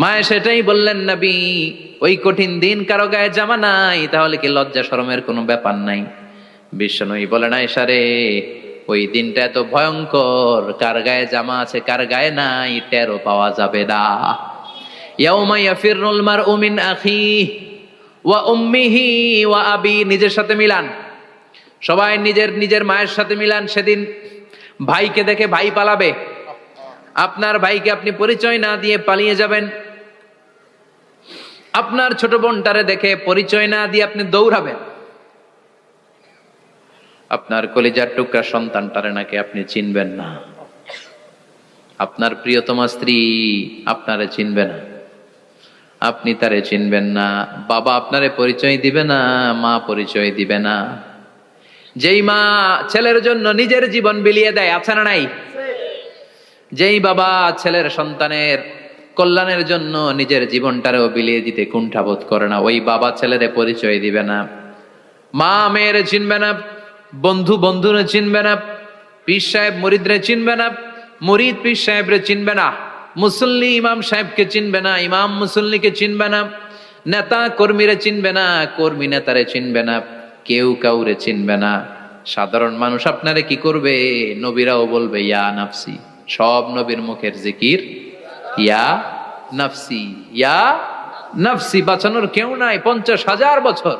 মায়ে সেটাই বললেন, নবী ওই কঠিন দিন কারো গায়ে জামা নাই, তাহলে কি লজ্জা শরমের কোনো ব্যাপার নাই? বিশ্বনবী বলেন, আয়েশা রে, ওই দিনটা এত ভয়ঙ্কর, কার গায়ে জামা আছে কার গায়ে নাই টেরও পাওয়া যাবে না। ইয়াউমা ইয়াফিরুল মারউ মিন আখিহি ওয়া উম্মিহি ওয়া আবি, নিজের সাথে মিলান, সবাই নিজের নিজের মায়ের সাথে মিলান। সেদিন ভাইকে দেখে ভাই পালাবে, আপনার ভাইকে আপনি পরিচয় না দিয়ে পালিয়ে যাবেন। আপনার ছোট বোনটারে দেখে পরিচয় না দিয়ে আপনি দৌড়াবেন। আপনার কলিজার টুকরা সন্তানটারে নাকি আপনি চিনবেন না। আপনার প্রিয়তমা স্ত্রী আপনারে চিনবে না, আপনি তারে চিনবেন না। বাবা আপনারে পরিচয় দিবে না, মা পরিচয় দিবে না। যেই মা ছেলের জন্য নিজের জীবন বিলিয়ে দেয়, আছে না নাই? যেই বাবা ছেলের সন্তানের কল্যাণের জন্য নিজের জীবনটারেও বিলিয়ে দিতে কুণ্ঠাবোধ করে না, ওই বাবা ছেলেরে পরিচয় দিবে না। মা মেয়েরে চিনবে না, বন্ধু বন্ধুরে চিনবে না, পীর সাহেব মুরিদরে চিনবে না, মুরিদ পীর সাহেবরে চিনবে না, মুসল্লি ইমাম সাহেবকে চিনবে না, ইমাম মুসল্লিকে চিনবে না, নেতা কর্মীরে চিনবে না, কর্মী নেতারে চিনবে না, কেউ কাউরে চিনবে না। সাধারণ মানুষ আপনারে কি করবে? নবীরাও বলবে ইয়া নাফসি, সব নবীর মুখের জিকির ইয়া নাফসি, ইয়া নাফসি। বাঁচানোর কেউ নাই। 50,000 বছর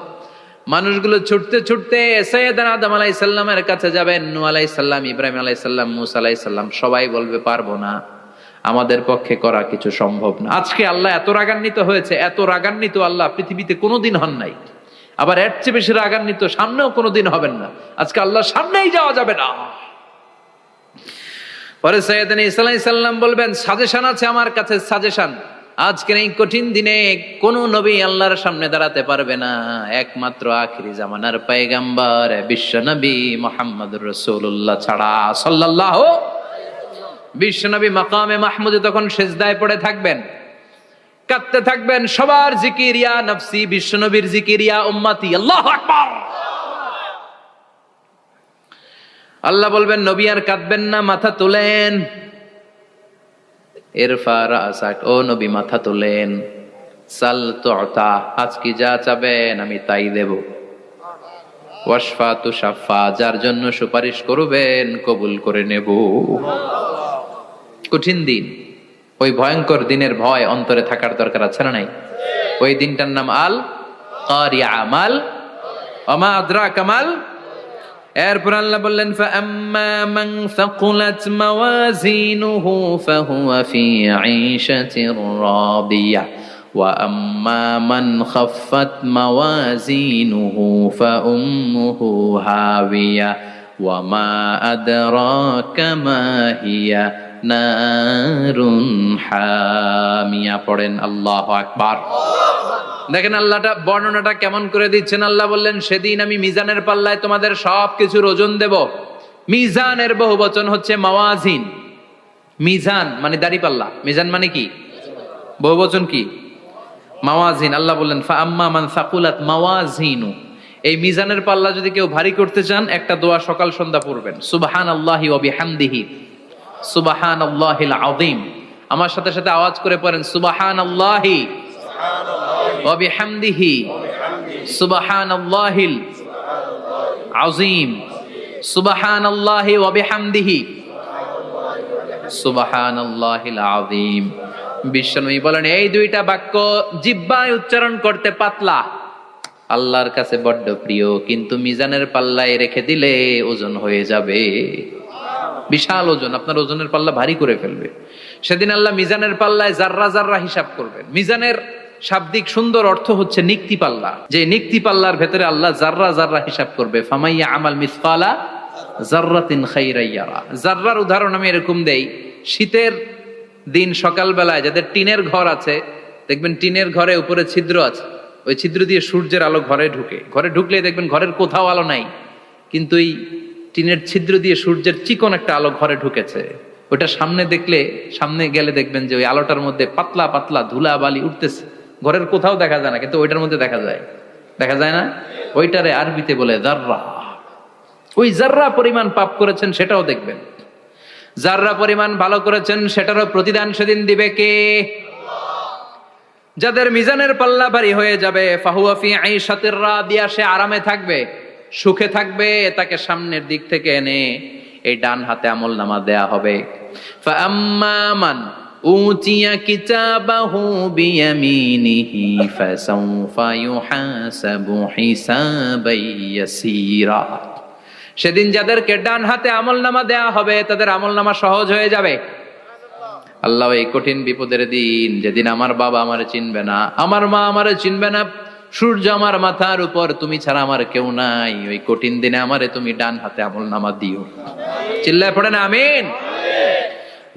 মানুষগুলো ছুটতে ছুটতে সাইয়েদনা আদম আলাইহিস সালামের কাছে যাবেন, নূহ আলাইহিস সালাম, ইব্রাহিম আলাইহিস সালাম, মূসা আলাইহিস সালাম, সবাই বলবে পারবো না, আমাদের পক্ষে করা কিছু সম্ভব না। আজকে আল্লাহ এত রাগান্বিত হয়েছে, এত রাগান্বিত আল্লাহ পৃথিবীতে কোনোদিন হন নাই, আবার এর চেয়ে বেশি রাগান্বিত সামনেও কোনোদিন হবেন না। আজকে আল্লাহ সামনেই যাওয়া যাবে না। পরে সাইয়েদনা ঈসা আলাইহিস সালাম বলবেন, সাজেশন আছে আমার কাছে, সাজেশন। আজকের এই কঠিন দিনে কোন নবী আল্লাহর সামনে দাঁড়াতে পারবে না, একমাত্র আখিরি জামানার পয়গম্বর বিশ্ব নবী মুহাম্মদুর রাসূলুল্লাহ ছাড়া সাল্লাল্লাহু। বিশ্ব নবী মাকামে মাহমুদে তখন সিজদায় পড়ে থাকবেন, কাঁদতে থাকবেন, সবার জিকির ইয়া নফসি, বিশ্ব নবীর জিকির ইয়া উম্মতি, আল্লাহু আকবার। আল্লাহ বলবেন, নবী আর কাঁদবেন না, মাথা তোলেন। ইরফা রাসাক, ও নবী মাথা তোলেন। সাল তুতা, আজকে যা চাবেন আমি তাই দেব। ওয়াশফা তুশাফা, যার জন্য সুপারিশ করবেন কবুল করে নেব। কঠিন দিন, ওই ভয়ঙ্কর দিনের ভয় অন্তরে থাকার দরকার আছে না নাই? ওই দিনটার নাম আল কারিয়া, মাল ওমা আদরাকা মাল। এরপর আল্লাহ বললেন, ফাআম্মা মান সাকুলাত মাওয়াজিনুহু ফাহুয়া ফি আইশাতির রাদিয়া ওয়া আম্মা মান খাফফাত মাওয়াজিনুহু ফাউম্মুহু হাবিয়া ওয়া মা আদরাকা মা হিয়া নারুন হামিয়া। পড়েন আল্লাহু আকবার। দেখেন আল্লাহটা বর্ণনাটা কেমন করে দিচ্ছেন। আল্লাহ বললেন, সেদিন আমি মিজানের পাল্লায় তোমাদের সবকিছুর ওজন দেব। মিজানের বহুবচন হচ্ছে মাওয়াজিন। মিজান মানে দাড়ি পাল্লা, মিজান মানে কি? বহুবচন কি? মাওয়াজিন। আল্লাহ বললেন, ফাআম্মা মান সাকুলাত মাওয়াজিনু, এই মিজানের পাল্লা যদি কেউ ভারী করতে চান, একটা দোয়া সকাল সন্ধ্যা পড়বেন, সুবহানাল্লাহি ওয়া বিহামদিহি, সুবহানাল্লাহিল আযীম। আমার সাথে সাথে আওয়াজ করে পড়েন, সুবহানাল্লাহি ওয়া বিহামদিহি, সুবহানাল্লাহিল আযীম, সুবহানাল্লাহি ওয়া বিহামদিহি, সুবহানাল্লাহিল আযীম। বিশ্বনবী বলেন, এই দুইটা বাক্য জিহ্বায় উচ্চারণ করতে পাতলা, আল্লাহর কাছে বড্ড প্রিয়, কিন্তু মিজানের পাল্লায় রেখে দিলে ওজন হয়ে যাবে, বিশাল ওজন, আপনার ওজনের পাল্লা ভারী করে ফেলবে। সেদিন আল্লাহ মিজানের পাল্লায় জাররা জাররা হিসাব করবেন। মিজানের শাব্দিক সুন্দর অর্থ হচ্ছে নিক্তি পাল্লা, যে নিক্তি পাল্লার ভেতরে আল্লাহ জাররা জাররা হিসাব করবে। ফামাইয়া আমাল মিসকালা জাররাতিন খাইরান ইয়ারা। জাররার উদাহরণ আমি এরকম দেই, শীতের দিন সকালবেলায় যাদের টিনের ঘর আছে, দেখবেন টিনের ঘরে উপরে ছিদ্র আছে, ওই ছিদ্র দিয়ে সূর্যের আলো ঘরে ঢুকে, ঘরে ঢুকলে দেখবেন ঘরের কোথাও আলো নাই, কিন্তু এই টিনের ছিদ্র দিয়ে সূর্যের চিকন একটা আলো ঘরে ঢুকেছে। ওটা সামনে দেখলে, সামনে গেলে দেখবেন যে ওই আলোটার মধ্যে পাতলা পাতলা ধুলা বালি উঠতেছে, ঘরের কোথাও দেখা যায় না, কিন্তু ওইটার মধ্যে দেখা যায়, দেখা যায় না? ওইটারে আরবিতে বলে জাররা। ওই জাররা পরিমাণ পাপ করেছেন সেটাও দেখবেন, জাররা পরিমাণ ভালো করেছেন সেটারও প্রতিদান সেদিন দিবে কে? যাদের মিজানের পাল্লা ভারী হয়ে যাবে, ফাহুয়া ফি আইশাতির রাদিয়া, সে আরামে থাকবে, সুখে থাকবে। তাকে সামনের দিক থেকে এনে এই ডান হাতে আমলনামা দেয়া হবে। ফাআম্মা মান উতিয়া কিতাবাহু বিয়ামিনিহি ফাসাউফা ইউহাসাবু হিসাবান ইয়াসীরা। সেদিন যাদেরকে ডান হাতে আমলনামা দেয়া হবে তাদের আমলনামা সহজ হয়ে যাবে। আল্লাহ, এই কঠিন বিপদের দিন, যেদিন আমার বাবা আমারে চিনবে না, আমার মা আমারে চিনবে না, সূর্য আমার মাথার উপর, তুমি ছাড়া আমার কেউ নাই, ওই কঠিন দিনে আমারে তুমি ডান হাতে আমলনামা দিও। চিল্লায় পড়েন আমিন।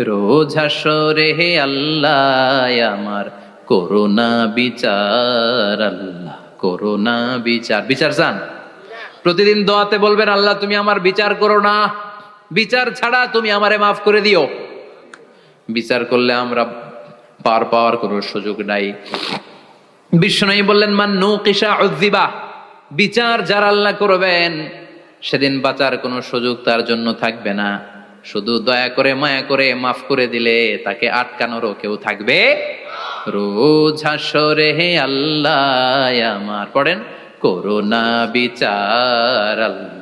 রোজ হাসরে হে আল্লাহ আমার করোনা বিচার, আল্লাহ করোনা বিচার। বিচার চান? প্রতিদিন দোয়াতে বলবেন, আল্লাহ তুমি আমার বিচার করো না, বিচার ছাড়া তুমি আমারে মাফ করে দিও। বিচার করলে আমরা পার পাওয়ার কোনো সুযোগ নাই। বিষ্ণু বললেন, মান নুকিশা উযিবা, বিচার যারা আল্লাহ করবেন সেদিন বাঁচার কোনো সুযোগ তার জন্য থাকবে না। শুধু দয়া করে মায়া করে মাফ করে দিলে তাকে আটকানোরও কেউ থাকবে। রোজ হাসরে হে আল্লাহ আমার, পড়েন, করোনা বিচার, আল্লাহ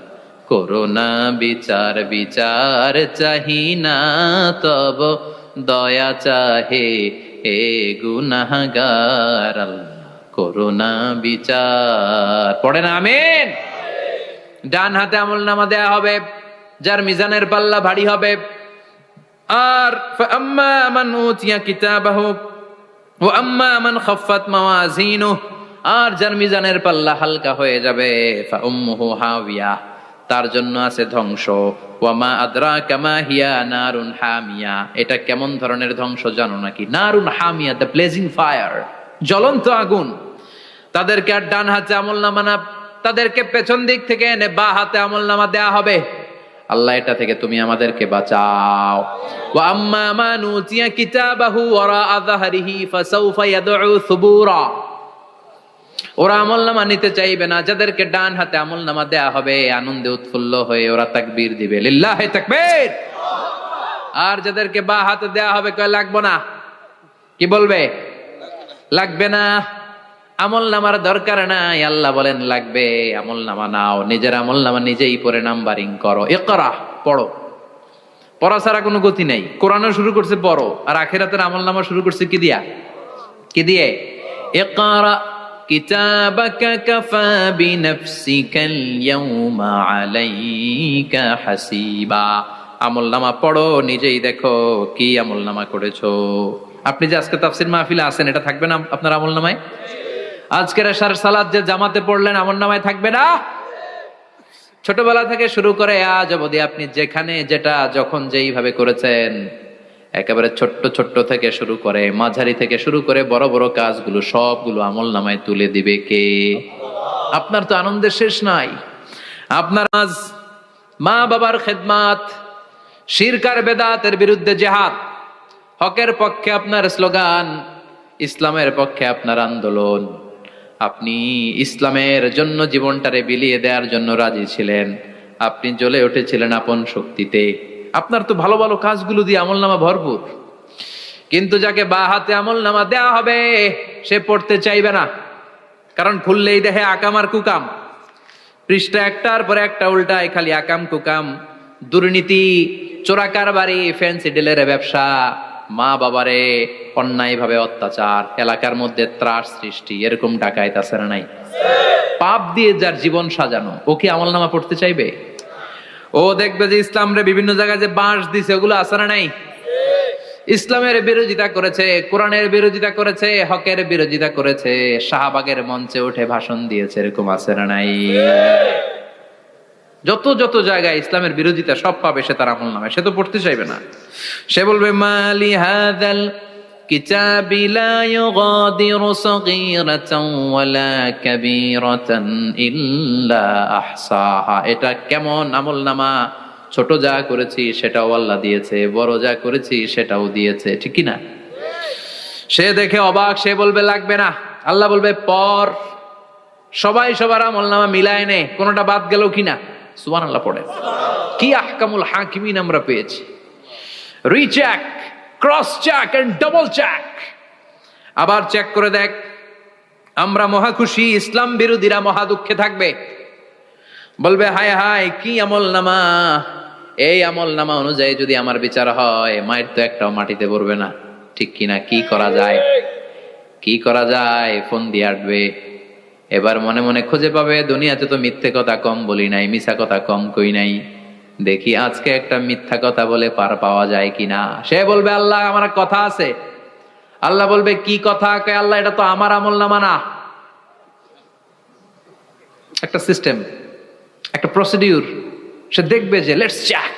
করোনা বিচার, বিচার চাহি না তব দয়া চাহে হে গুনাহগার, আল্লাহ করোনা বিচার। পড়েন আমিন। ডান হাতে আমলনামা দেয়া হবে যার মিজানের পাল্লা ভারী হবে। আর ফাআম্মা মান উতিয়া কিতাবাহু ওয়া আম্মা মান খাফফাত মাওয়াজিনুহু, আর যার মিজানের পাল্লা হালকা হয়ে যাবে, ফাউম্মুহু হাওিয়া, তার জন্য আছে ধ্বংস। ওয়া মা আদরাকা মা হিয়া নারুন হামিয়া, এটা কেমন ধরনের ধ্বংস জানো নাকি? নারুন হামিয়া, দ্য ব্লেজিং ফায়ার, জ্বলন্ত আগুন। তাদেরকে আর ডান হাতে আমলনামা না, তাদেরকে পেছন দিক থেকে এনে বা হাতে আমলনামা দেয়া হবে। আল্লাহ, এটা থেকে তুমি আমাদেরকে বাঁচাও। ওয়া আম্মা মান উতিয়া কিতাবাহু ওয়ারা যাহরিহি ফাসাউফা ইয়াদউ সুবুরা, ওরা আমলনামা নিতে চাইবে না। যাদেরকে ডান হাতে আমলনামা দেয়া হবে আনন্দে উৎফুল্ল হয়ে ওরা তাকবীর দিবে, লিল্লাহি তাকবীর। আর যাদেরকে বা হাতে দেয়া হবে কয় লাগবে না, কি বলবে? লাগবে না, আমলনামার দরকার নাই। আল্লাহ বলেন লাগবে, আমলনামা নাও, নিজের আমলনামা নিজেই পড়ে নাম্বারিং করো। ইকরা, পড়ো। পড়া ছাড়া কোনো গতি নাই। কোরআনও শুরু করছে পড়ো, আর আখিরাতের আমলনামা শুরু করছে কি দিয়া? কি দিয়ে? ইকরা কিতাবাকা কাফা বিনাফসিকাল ইয়াউমা আলাইকা হাসিবা। আমলনামা পড়ো, নিজেই দেখো কি আমলনামা করেছো। আপনি যে আজকে তাফসীর মাহফিলে আছেন, এটা থাকবে না আপনার আমলনামায়? আজকের এশার সালাত যে জামাতে পড়লেন, আমলনামায় থাকবে না? ছোটবেলা থেকে শুরু করে আজ অবধি আপনি যেখানে যেটা যখন যেইভাবে করেছেন, একেবারে ছোট্ট ছোট্ট থেকে শুরু করে মাঝারি থেকে শুরু করে বড় বড় কাজগুলো সবগুলো আমলনামায় তুলে দিবে কে? আপনার তো আনন্দের শেষ নাই। আপনার আজ মা বাবার খেদমাত, শিরক আর বেদাতের বিরুদ্ধে জিহাদ, হকের পক্ষে আপনার স্লোগান, ইসলামের পক্ষে আপনার আন্দোলন, আপনি ইসলামের জন্য জীবনটারে বিলিয়ে দেওয়ার জন্য রাজি ছিলেন, আপনি জ্বলে উঠেছিলেন আপন শক্তিতে। আপনার তো ভালো ভালো কাজগুলো দিয়ে আমলনামা ভরপুর। কিন্তু যাকে বা হাতে আমলনামা দেয়া হবে সে পড়তে চাইবে না, কারণ খুললেই দেখে আকাম আর কুকাম, পৃষ্ঠা একটার পরে একটা উল্টায় খালি আকাম কুকাম, দুর্নীতি, চোরাকারবারি, ফ্যান্সি ডিলের ব্যবসা, মা বাবারে অন্যায় ভাবে অত্যাচার, এলাকার মধ্যে ত্রাস সৃষ্টি, এরকম ডাকাইত আছে না নাই? পাপ দিয়ে যার জীবন সাজানো, ও কি আমলনামা পড়তে চাইবে? ও দেখবে যে ইসলাম রে বিভিন্ন জায়গায় যে বাঁশ দিছে, ওগুলো আছে না নাই? ইসলামের বিরোধিতা করেছে, কোরআনের বিরোধিতা করেছে, হকের বিরোধিতা করেছে, শাহবাগের মঞ্চে উঠে ভাষণ দিয়েছে, এরকম আছে না নাই? যত যত জায়গায় ইসলামের বিরোধিতা সব পাবে সে তার আমলনামায়, সে তো পড়তে চাইবে না। সে বলবে মালি হাযাল কিতাবি লা ইউগাদিরু সাগীরাতান ওয়ালা কাবীরাতান ইল্লা আহসাহা। এটা কেমন আমলনামা, ছোট যা করেছি সেটাও আল্লাহ দিয়েছে, বড় যা করেছি সেটাও দিয়েছে, ঠিক কি না? সে দেখে অবাক, সে বলবে লাগবে না। আল্লাহ বলবে পর, সবাই সবার আমলনামা মিলায় নে, কোনটা বাদ গেল কিনা। সুবহানাল্লাহ পড়ে। কি আহকামুল হাকিমিন আমরা পেয়েছি। Recheck, cross check and double check. আবার চেক করে দেখ, আমরা মহা খুশি, ইসলাম বিরোধীরা মহা দুঃখে থাকবে, বলবে হায় হায় কি আমল নামা, এই আমল নামা অনুযায়ী যদি আমার বিচার হয় মায়ের তো একটাও মাটিতে পড়বে না। ঠিক কিনা? কি করা যায়, কি করা যায়? ফোন দিয়ে আটবে। এবার মনে মনে খুঁজে পাবে দুনিয়াতে তো মিথ্যে কথা কম বলি নাই, মিছা কথা কম কই নাই, দেখি আজকে একটা মিথ্যা কথা বলে পার পাওয়া যায় কিনা। সে বলবে আল্লাহ আমার কথা আছে। আল্লাহ বলবে কি কথা? কে আল্লাহ এটা তো আমার আমল নামা না। একটা সিস্টেম, একটা প্রসিডিউর। সে দেখবে যে লেটস চেক,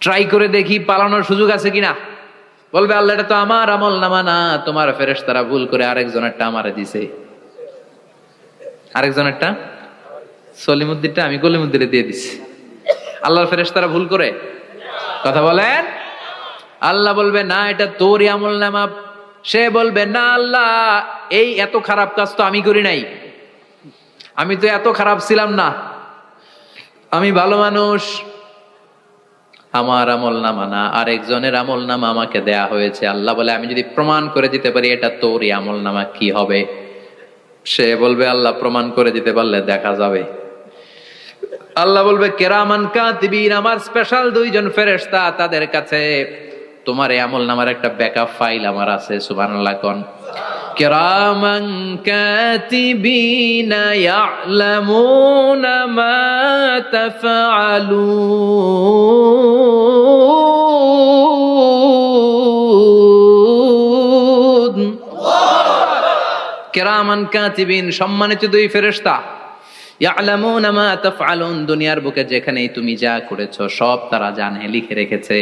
ট্রাই করে দেখি পালানোর সুযোগ আছে কিনা। বলবে আল্লাহ এটা তো আমার আমল নামা না, তোমার ফেরেশতারা ভুল করে আরেকজনেরটা আমারে দিছে, আরেকজনেরটা সলিমুদ্দিনটা আমি কলিমুদ্দিনে দিয়ে দিছি। আল্লাহর ফেরেশতারা ভুল করে কথা বলেন? আল্লাহ বলবে না এটা তোরই আমল নামা। সে বলবে না আল্লাহ এই এত খারাপ কাজ তো আমি করি নাই, আমি তো এত খারাপ ছিলাম না, আমি ভালো মানুষ, আমার আমল নামা না আরেকজনের আমল নামা আমাকে দেয়া হয়েছে। আল্লাহ বলে আমি যদি প্রমাণ করে দিতে পারি এটা তোরই আমল নামা কি হবে? সে বলবে আল্লাহ প্রমাণ করে দিতে পারলে দেখা যাবে। আল্লাহ বলবে কেরামান কাতিবিন, আমার স্পেশাল দুইজন ফেরেশতা, তাদের কাছে তোমার এই আমল নামার একটা ব্যাকআপ ফাইল আমার আছে। সুবহানাল্লাহ কোন? কেরামান কাতিবিন ইয়ালামুনা মা তাফআলুন। কেরামান কাতিবিন সম্মানিত দুই ফেরেশতা, ইয়ালামুনা মা তাফআলুন, দুনিয়ার বুকে যেখানেই তুমি যা করেছো সব তারা জানে, লিখে রেখেছে।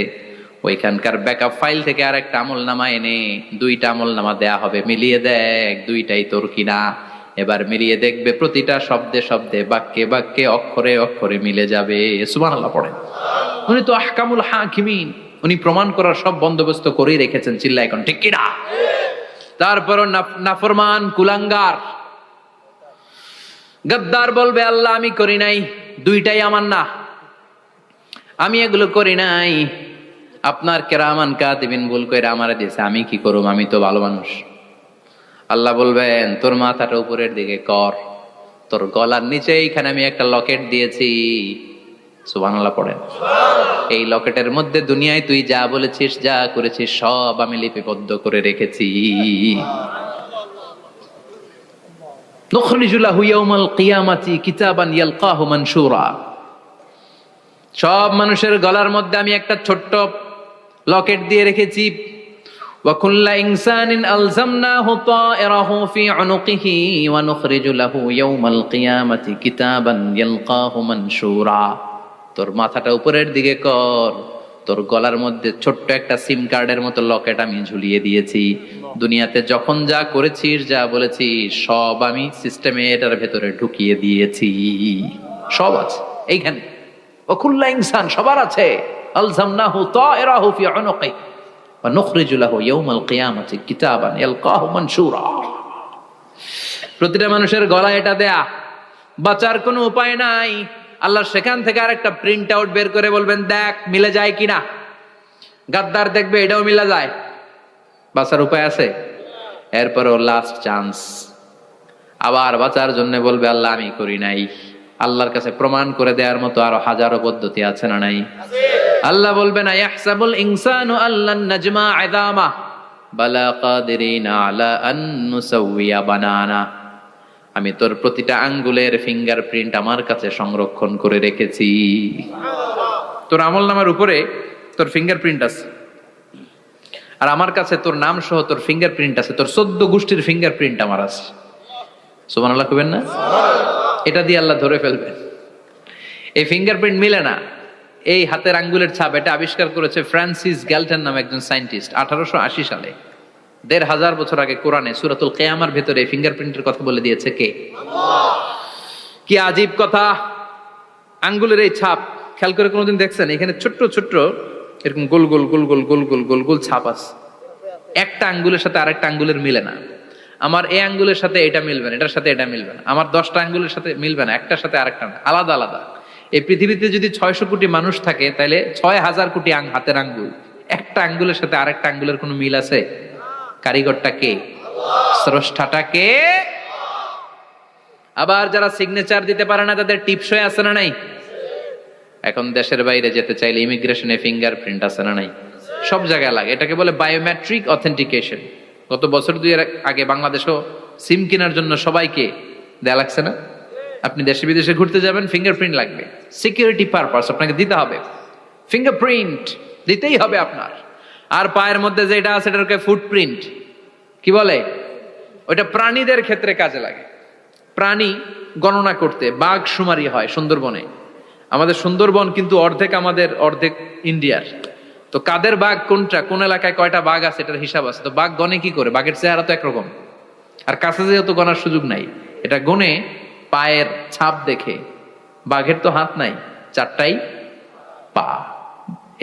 ওইখানকার ব্যাকআপ ফাইল থেকে আরেকটা আমল নামা এনে দুইটা আমল নামা দেয়া হবে, মিলিয়ে দেখ দুইটাই তোর কিনা। এবার মিলিয়ে দেখবে প্রতিটা শব্দে শব্দে, বাক্যে বাক্যে, অক্ষরে অক্ষরে মিলে যাবে। সুবহানাল্লাহ পড়েন। উনি তো আহকামুল হাকিমিন, উনি প্রমাণ করার সব বন্দোবস্ত করেই রেখেছেন। চিল্লায় এখন ঠিক কিনা? তারপরও নাফরমান কুলাঙ্গার গদ্দার বলবে আল্লাহ আমি করি নাই, দুইটাই আমার না, আমি এগুলো করি নাই, আপনার কেরামান কাতিবিন ভুল করে আমারে দিয়েছে, আমি কি করব, আমি তো ভালো মানুষ। আল্লাহ বলবেন তোর মাথাটা উপরের দিকে কর, তোর গলার নিচে এইখানে আমি একটা লকেট দিয়েছি। সুবহানাল্লাহ পড়েন। এই লকেটের মধ্যে দুনিয়ায় তুই যা বলেছিস যা করেছিস সব আমি লিপিবদ্ধ করে রেখেছি। নুখরিজু লাহু ইয়াউমাল কিয়ামাতি কিতাবান ইয়ালকাহু মানশুরা, সব মানুষের গলার মধ্যে আমি একটা ছোট্ট লকেট দিয়ে রেখেছি। ওয়া কুল্লা ইনসানিন আলজামনাহু তায়রাহু ফি উনুকিহি ওয়া নুখরিজু লাহু ইয়াউমাল কিয়ামাতি কিতাবান ইয়ালকাহু মানশুরা। তোর মাথাটা উপরের দিকে কর, তোর গলার মধ্যে ছোট্ট একটা সিম কার্ডের মতো লকেট আমি ঝুলিয়ে দিয়েছি। দুনিয়াতে যখন যা করেছিস যা বলেছিস সব আমি সিস্টেমে এটার ভেতরে ঢুকিয়ে দিয়েছি, সব আছে এইখানে। ওয়াকুল্লা ইনসান সবার আছে। আলজামনাহু তায়রাহু ফি উনুকি ওয়া নুখরিজু লাহু ইয়াউমাল কিয়ামাতি কিতাবান ইয়ালকাহু মানশুরা। প্রতিটা মানুষের গলায় এটা দেয়া, বাঁচার কোনো উপায় নাই। আল্লাহ সেখান থেকে আরেকটা প্রিন্ট আউট বের করে বলবেন দেখ মিলে যায় কিনা। গাদ্দার দেখবে এটাও মিলা যায়, বাঁচার উপায় আছে। এরপরও লাস্ট চান্স, আবার বাঁচার জন্য বলবে আল্লাহ আমি করি নাই। আল্লাহর কাছে প্রমাণ করে দেওয়ার মতো আরো হাজারো পদ্ধতি আছে না নাই? আল্লাহ বলবেন ইয়াহসাবুল ইনসানু আল্লান নাজমা ইযামা বালা কাদিরিনা আলা আন নুসাওয়িয়া বানানা। আমি তোর প্রতিটা আঙ্গুলের ফিঙ্গারপ্রিন্ট আমার কাছে সংরক্ষণ করে রেখেছি। তোর আমলনামার উপরে তোর ফিঙ্গারপ্রিন্ট আছে, আর আমার কাছে তোর নাম সহ তোর ফিঙ্গারপ্রিন্ট আছে, তোর 14 গোষ্ঠীর ফিঙ্গারপ্রিন্ট আমার আছে। সুবহানাল্লাহ কইবেন না? এটা দিয়ে আল্লাহ ধরে ফেলবেন। এই ফিঙ্গারপ্রিন্ট মিলে না, এই হাতের আঙ্গুলের ছাপ, এটা আবিষ্কার করেছে ফ্রান্সিস গ্যালটন নামে একজন সায়েন্টিস্ট 1880 সালে। 1500 বছর আগে কোরআনে সূরাতুল কিয়ামার ভেতরে ফিঙ্গারপ্রিন্টের কথা বলে দিয়েছে কে? আল্লাহ। কি আজীব কথা! আঙ্গুলের এই ছাপ খেয়াল করে কোনোদিন দেখছেন? এখানে ছোট্ট ছোট্ট এরকম গোল গোল গোল গোল গোল গোল গোল গোল ছাপ আছে। একটা আঙ্গুলের সাথে আরেকটা আঙ্গুলের মিলে না। আমার এই আঙ্গুলের সাথে এটা মিলবে না, এটার সাথে এটা মিলবে না, আমার 10টা আঙ্গুলের সাথে মিলবে না, একটার সাথে আরেকটা না, আলাদা আলাদা। এই পৃথিবীতে যদি 600 কোটি মানুষ থাকে তাহলে 6000 কোটি হাতের আঙ্গুল, একটা আঙ্গুলের সাথে আরেকটা আঙ্গুলের কোনো মিল আছে? কারিগরটা কে? স্রষ্টাটাকে। আবার যারা সিগনেচার দিতে পারে না তাদের টিপসই আছে না নাই? এখন দেশের বাইরে যেতে চাইলে ইমিগ্রেশনে ফিঙ্গারপ্রিন্ট আছে না নাই? সব জায়গায় লাগে, এটাকে বলে বায়োমেট্রিক অথেন্টিকেশন। গত বছর দুয়ের আগে বাংলাদেশও সিম কেনার জন্য সবাইকে দেয়া লাগছে না? আপনি দেশে বিদেশে ঘুরতে যাবেন, ফিঙ্গারপ্রিন্ট লাগবে, সিকিউরিটি পারপাস আপনাকে দিতে হবে, ফিঙ্গারপ্রিন্ট দিতেই হবে আপনার। আর পায়ের মধ্যে যেটা আছে এটাকে ফুটপ্রিন্ট কি বলে, ওইটা প্রাণীদের ক্ষেত্রে কাজে লাগে। প্রাণী গণনা করতে বাঘ শুমারি হয় সুন্দরবনে। আমাদের সুন্দরবন কিন্তু অর্ধেক আমাদের, অর্ধেক ইন্ডিয়ার। তো কাদের বাঘ কোনটা, কোন এলাকায় কয়টা বাঘ আছে এটার হিসাব আছে। তো বাঘ গনে কি করে? বাঘের চেহারা তো একরকম, আর কাছে যেহেতু গনার সুযোগ নাই, এটা গনে পায়ের ছাপ দেখে। বাঘের তো হাত নাই, চারটাই পা।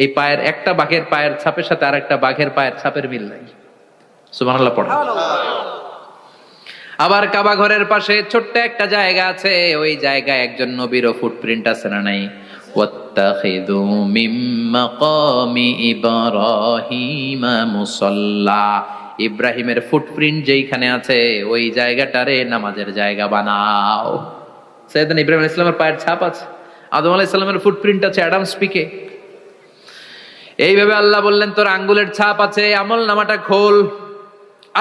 এই পায়ের একটা বাঘের পায়ের ছাপের সাথে আর একটা বাঘের পায়ের ছাপের মিল নাই। সুবহানাল্লাহ পড়া। আবার কাবা ঘরের পাশে ছোট্ট একটা জায়গা আছে, ওই জায়গায় একজন নবীরও ফুটপ্রিন্ট আছে না নাই? ওয়াত্তাখিযু মিন মাকামি ইব্রাহিমা মুসাল্লা। ইব্রাহিমের ফুটপ্রিন্ট যেইখানে আছে ওই জায়গাটারে নামাজের জায়গা বানাও। সাইয়েদনা ইব্রাহিম আলাইহিস সালামের পায়ের ছাপ আছে, আদম আলাইহিস সালামের ফুটপ্রিন্ট আছে অ্যাডামস পিকে। এইভাবে আল্লাহ বললেন তোর আঙ্গুলের ছাপ আছে, আমল নামাটা খোল।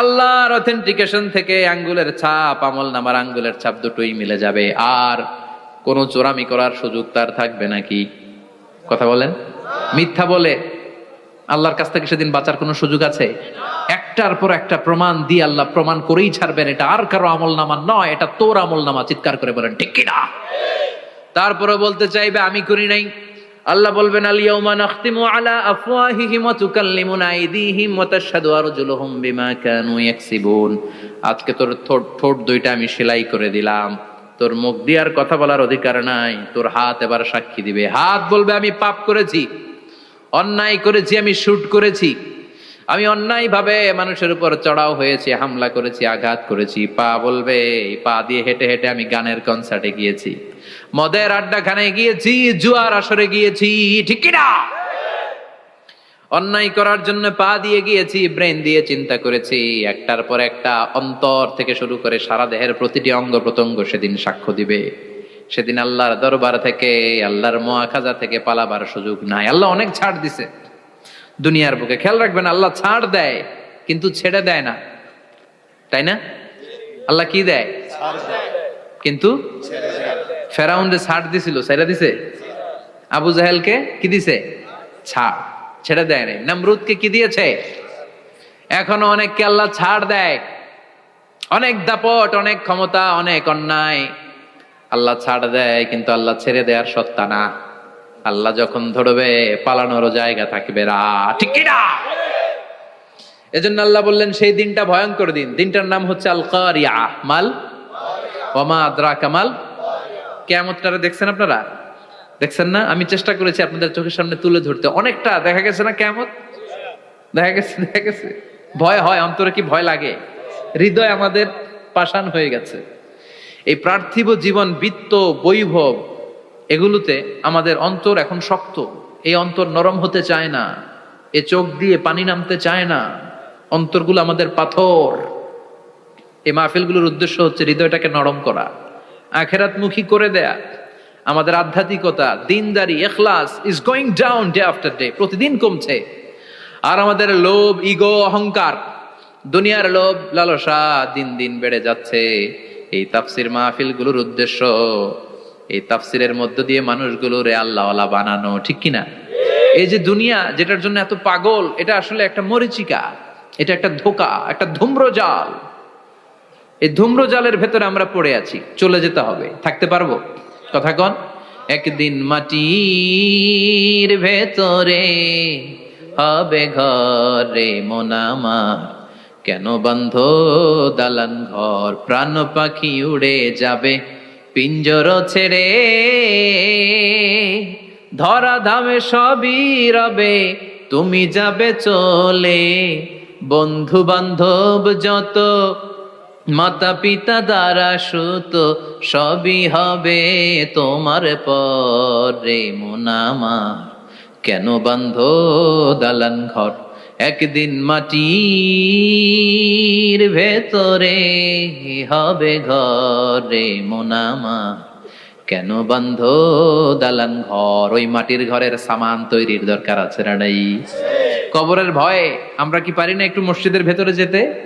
আল্লাহর অথেন্টিকেশন থেকে আঙ্গুলের ছাপ, আমল নামার আঙ্গুলের ছাপ দুটোই মিলে যাবে। আর কোন চোরামি করার সুযোগ তার থাকবে নাকি? কথা বলেন। মিথ্যা বলে আল্লাহর কাছ থেকে সেদিন বাঁচার কোনো সুযোগ আছে? একটার পর একটা প্রমাণ দিয়ে আল্লাহ প্রমাণ করেই ছাড়বেন, এটা আর কারো আমল নামা নয়, এটা তোর আমল নামা। চিৎকার করে বলেন ঠিক কিনা? তারপরে বলতে চাইবে আমি করি নাই। আল্লাহ বলবেন আল ইয়াউমা নাখতিমু আলা আফওয়াহিহিম ওয়া তুকাল্লিমুনা আইদিহিম ওয়া তাশহাদু আরজুলুহুম বিমা কানু ইয়াকসিবুন। আজকে তোর ঠোঁট দুইটা আমি সেলাই করে দিলাম, তোর মুখ দিয়ে আর কথা বলার অধিকার নাই, তোর হাত এবার সাক্ষী দিবে। হাত বলবে আমি পাপ করেছি, অন্যায় করেছি, আমি শুট করেছি, আমি অন্যায় ভাবে মানুষের উপর চড়াও হয়েছি, হামলা করেছি, আঘাত করেছি। পা বলবে এই পা দিয়ে হেঁটে হেঁটে আমি গানের কনসার্টে গিয়েছি, মদের আড্ডাখানায় গিয়েছি, জুয়ার আসরে গিয়েছি, ঠিক কিনা? অন্যায় করার জন্য পা দিয়ে গিয়েছি, ব্রেন দিয়ে চিন্তা করেছি। একটার পর একটা অন্তর থেকে শুরু করে সারা দেহের প্রতিটি অঙ্গ প্রত্যঙ্গ সেদিন সাক্ষ্য দিবে। সেদিন আল্লাহর দরবার থেকে, আল্লাহর মুআখাজা থেকে পালাবার সুযোগ নাই। আল্লাহ অনেক ছাড় দিছে দুনিয়ার বুকে। খেয়াল রাখবেন, আল্লাহ ছাড় দেয় কিন্তু ছেড়ে দেয় না, তাই না? আল্লাহ কি দেয়? কিন্তু ফেরাউনরে ছাড় দিছিল, ছেড়ে দিছে। আবু জাহেলকে কি দিছে? ছাড়, ছেড়ে দেয় নাই। নমরুদকে কি দিয়েছে? এখনো অনেককে আল্লাহ ছাড় দেয়। অনেক দাপট, অনেক ক্ষমতা, অনেক অন্যায় আল্লাহ ছাড় দেয়, কিন্তু আল্লাহ ছেড়ে দেওয়ার সত্তা না। আল্লাহ যখন ধরবে পালানোরও জায়গা থাকবে না, ঠিক কিনা? এজন্য আল্লাহ বললেন সেই দিনটা ভয়ঙ্কর দিন। দিনটার নাম হচ্ছে আল কারিয়া। মাল ওয়ামা আদরাকা মাল। কিয়ামতটা দেখছেন আপনারা? দেখছেন না? আমি চেষ্টা করেছি আপনাদের চোখের সামনে তুলে ধরতে। অনেকটা দেখা গেছে না কিয়ামত? দেখা গেছে। ভয় হয়, অন্তরে কি ভয় লাগে? হৃদয় আমাদের পাষাণ হয়ে গেছে। এই পার্থিব জীবন, বিত্ত, বৈভব, এগুলোতে আমাদের অন্তর এখন শক্ত। এই অন্তর নরম হতে চায় না, এ চোখ দিয়ে পানি নামতে চায় না, অন্তরগুলো আমাদের পাথর। এই মাহফিলগুলোর উদ্দেশ্য হচ্ছে হৃদয়টাকে নরম করা, আখিরাতমুখী করে দেয়া। আমাদের আধ্যাত্মিকতা, দিনদারি, ইখলাস is going down day after day, প্রতিদিন কমছে। আর আমাদের লোভ, ইগো, অহংকার, দুনিয়ার লোভ, লালসা দিন দিন বেড়ে যাচ্ছে। এই তাফসির মাহফিলগুলোর উদ্দেশ্য এই তাফসিরের মধ্য দিয়ে মানুষগুলোরে আল্লাহওয়ালা বানানো, ঠিক কিনা? এই যে দুনিয়া যেটার জন্য এত পাগল, এটা আসলে একটা মরিচিকা, এটা একটা ধোঁকা, একটা ধূম্রজাল। এই ধূম্রজালের ভেতরে আমরা পড়ে আছি, চলে যেতে হবে। থাকতে পারবো? কথা কন। একদিন মাটির ভেতরে হবে ঘরে মন আমার, কেন বন্ধ দালান ঘর, প্রাণ পাখি উড়ে যাবে পিঞ্জর ছেড়ে, ধরা ধামে সবই রবে তুমি যাবে চলে, বন্ধু বান্ধব যত, মাতা পিতা দ্বারা সুত, সবই হবে তোমার পরে মন আমার, কেন বন্ধ দালান ঘর। একদিন মাটির ভেতরে হবে ঘরে মোনামা, কেন বন্ধ দালান ঘর? ওই মাটির ঘরের সামান তৈরির দরকার আছে না নাই? কবরের ভয়ে আমরা কি পারি না একটু মসজিদের ভেতরে যেতে?